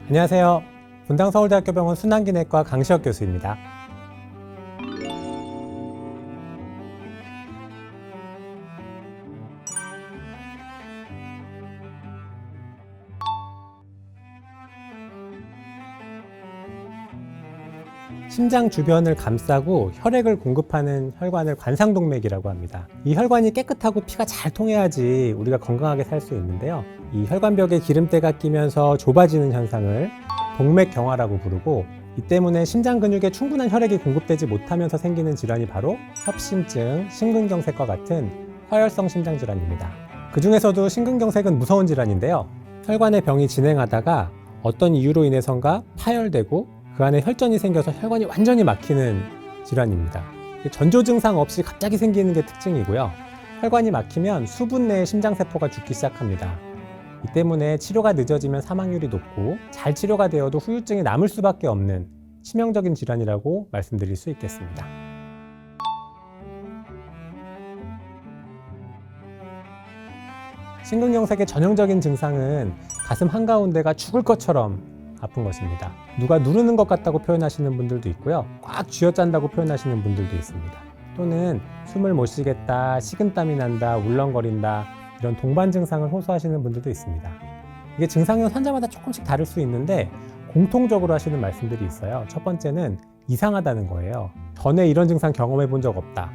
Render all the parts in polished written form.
안녕하세요. 분당서울대학교병원 순환기내과 강시혁 교수입니다. 심장 주변을 감싸고 혈액을 공급하는 혈관을 관상동맥이라고 합니다. 이 혈관이 깨끗하고 피가 잘 통해야지 우리가 건강하게 살 수 있는데요. 이 혈관벽에 기름때가 끼면서 좁아지는 현상을 동맥경화라고 부르고, 이 때문에 심장 근육에 충분한 혈액이 공급되지 못하면서 생기는 질환이 바로 협심증, 심근경색과 같은 화열성 심장질환입니다. 그 중에서도 심근경색은 무서운 질환인데요. 혈관의 병이 진행하다가 어떤 이유로 인해선가 파열되고 그 안에 혈전이 생겨서 혈관이 완전히 막히는 질환입니다. 전조 증상 없이 갑자기 생기는 게 특징이고요. 혈관이 막히면 수분 내에 심장세포가 죽기 시작합니다. 이 때문에 치료가 늦어지면 사망률이 높고, 잘 치료가 되어도 후유증이 남을 수밖에 없는 치명적인 질환이라고 말씀드릴 수 있겠습니다. 심근경색의 전형적인 증상은 가슴 한가운데가 죽을 것처럼 아픈 것입니다. 누가 누르는 것 같다고 표현하시는 분들도 있고요. 꽉 쥐어짠다고 표현하시는 분들도 있습니다. 또는 숨을 못 쉬겠다, 식은땀이 난다, 울렁거린다, 이런 동반 증상을 호소하시는 분들도 있습니다. 이게 증상은 환자마다 조금씩 다를 수 있는데 공통적으로 하시는 말씀들이 있어요. 첫 번째는 이상하다는 거예요. 전에 이런 증상 경험해 본 적 없다.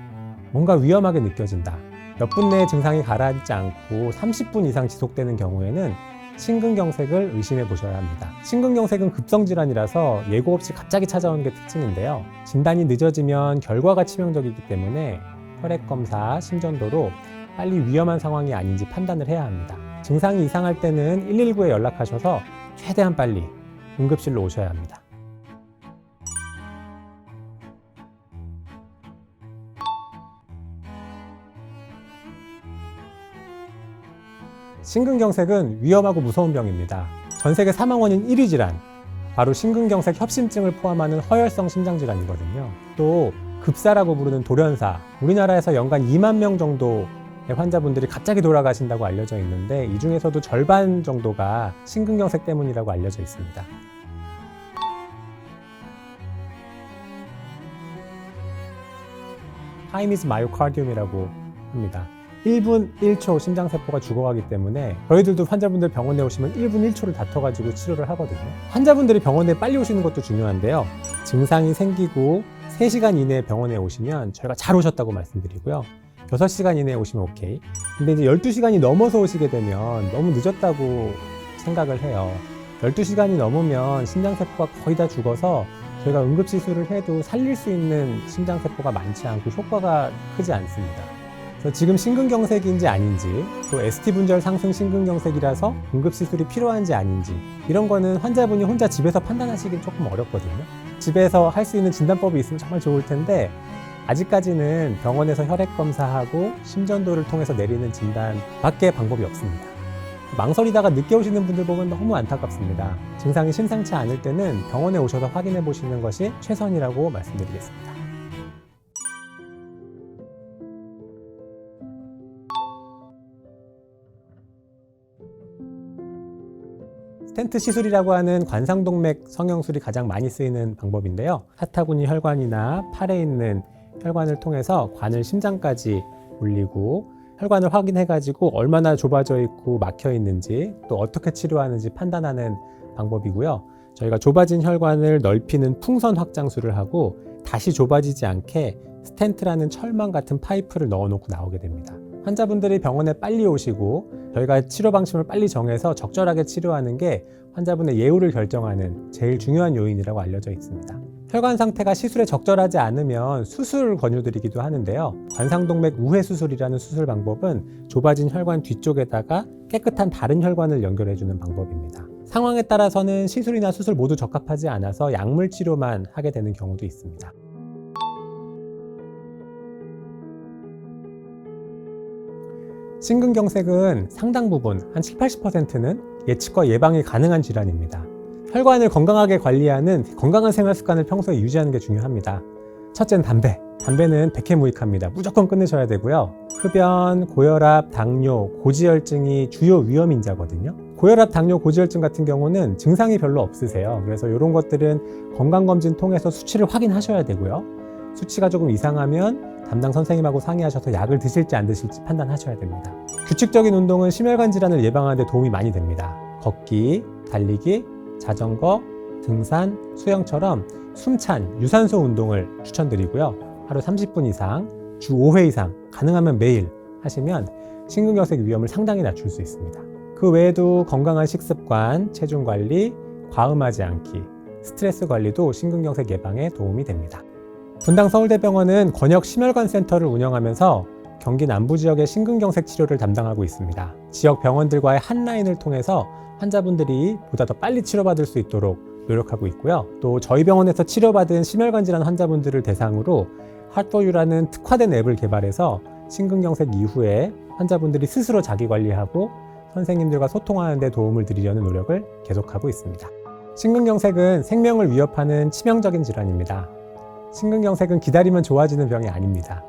뭔가 위험하게 느껴진다. 몇 분 내에 증상이 가라앉지 않고 30분 이상 지속되는 경우에는 심근경색을 의심해 보셔야 합니다. 심근경색은 급성질환이라서 예고 없이 갑자기 찾아오는 게 특징인데요. 진단이 늦어지면 결과가 치명적이기 때문에 혈액검사, 심전도로 빨리 위험한 상황이 아닌지 판단을 해야 합니다. 증상이 이상할 때는 119에 연락하셔서 최대한 빨리 응급실로 오셔야 합니다. 심근경색은 위험하고 무서운 병입니다. 전 세계 사망 원인 1위 질환, 바로 심근경색 협심증을 포함하는 허혈성 심장질환이거든요. 또 급사라고 부르는 돌연사, 우리나라에서 연간 2만 명 정도의 환자분들이 갑자기 돌아가신다고 알려져 있는데, 이 중에서도 절반 정도가 심근경색 때문이라고 알려져 있습니다. Time is myocardium이라고 합니다. 1분 1초 심장세포가 죽어가기 때문에 저희들도 환자분들 병원에 오시면 1분 1초를 다퉈가지고 치료를 하거든요. 환자분들이 병원에 빨리 오시는 것도 중요한데요. 증상이 생기고 3시간 이내에 병원에 오시면 저희가 잘 오셨다고 말씀드리고요. 6시간 이내에 오시면 오케이. 근데 이제 12시간이 넘어서 오시게 되면 너무 늦었다고 생각을 해요. 12시간이 넘으면 심장세포가 거의 다 죽어서 저희가 응급시술을 해도 살릴 수 있는 심장세포가 많지 않고 효과가 크지 않습니다. 그래서 지금 심근경색인지 아닌지, 또 ST 분절 상승 심근경색이라서 응급시술이 필요한지 아닌지, 이런 거는 환자분이 혼자 집에서 판단하시긴 조금 어렵거든요. 집에서 할 수 있는 진단법이 있으면 정말 좋을 텐데, 아직까지는 병원에서 혈액검사하고 심전도를 통해서 내리는 진단밖에 방법이 없습니다. 망설이다가 늦게 오시는 분들 보면 너무 안타깝습니다. 증상이 심상치 않을 때는 병원에 오셔서 확인해 보시는 것이 최선이라고 말씀드리겠습니다. 스텐트 시술이라고 하는 관상동맥 성형술이 가장 많이 쓰이는 방법인데요. 사타구니 혈관이나 팔에 있는 혈관을 통해서 관을 심장까지 올리고 혈관을 확인해가지고 얼마나 좁아져 있고 막혀 있는지, 또 어떻게 치료하는지 판단하는 방법이고요. 저희가 좁아진 혈관을 넓히는 풍선 확장술을 하고 다시 좁아지지 않게 스텐트라는 철망 같은 파이프를 넣어놓고 나오게 됩니다. 환자분들이 병원에 빨리 오시고 저희가 치료 방침을 빨리 정해서 적절하게 치료하는 게 환자분의 예후를 결정하는 제일 중요한 요인이라고 알려져 있습니다. 혈관 상태가 시술에 적절하지 않으면 수술을 권유드리기도 하는데요. 관상동맥 우회 수술이라는 수술 방법은 좁아진 혈관 뒤쪽에다가 깨끗한 다른 혈관을 연결해주는 방법입니다. 상황에 따라서는 시술이나 수술 모두 적합하지 않아서 약물 치료만 하게 되는 경우도 있습니다. 심근경색은 상당 부분, 한 70~80%는 예측과 예방이 가능한 질환입니다. 혈관을 건강하게 관리하는 건강한 생활 습관을 평소에 유지하는 게 중요합니다. 첫째는 담배. 담배는 백해무익합니다. 무조건 끊으셔야 되고요. 흡연, 고혈압, 당뇨, 고지혈증이 주요 위험 인자거든요. 고혈압, 당뇨, 고지혈증 같은 경우는 증상이 별로 없으세요. 그래서 이런 것들은 건강검진 통해서 수치를 확인하셔야 되고요. 수치가 조금 이상하면 담당 선생님하고 상의하셔서 약을 드실지 안 드실지 판단하셔야 됩니다. 규칙적인 운동은 심혈관 질환을 예방하는 데 도움이 많이 됩니다. 걷기, 달리기, 자전거, 등산, 수영처럼 숨찬 유산소 운동을 추천드리고요. 하루 30분 이상, 주 5회 이상, 가능하면 매일 하시면 심근경색 위험을 상당히 낮출 수 있습니다. 그 외에도 건강한 식습관, 체중 관리, 과음하지 않기, 스트레스 관리도 심근경색 예방에 도움이 됩니다. 분당 서울대병원은 권역 심혈관 센터를 운영하면서 경기 남부 지역의 심근경색 치료를 담당하고 있습니다. 지역 병원들과의 한 라인을 통해서 환자분들이 보다 더 빨리 치료받을 수 있도록 노력하고 있고요. 또 저희 병원에서 치료받은 심혈관 질환 환자분들을 대상으로 Heart4U라는 특화된 앱을 개발해서 심근경색 이후에 환자분들이 스스로 자기관리하고 선생님들과 소통하는 데 도움을 드리려는 노력을 계속하고 있습니다. 심근경색은 생명을 위협하는 치명적인 질환입니다. 심근경색은 기다리면 좋아지는 병이 아닙니다.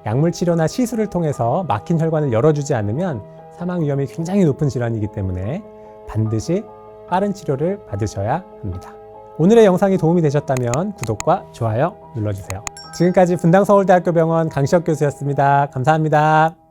약물 치료나 시술을 통해서 막힌 혈관을 열어주지 않으면 사망 위험이 굉장히 높은 질환이기 때문에 반드시 빠른 치료를 받으셔야 합니다. 오늘의 영상이 도움이 되셨다면 구독과 좋아요 눌러주세요. 지금까지 분당서울대학교 병원 강시혁 교수였습니다. 감사합니다.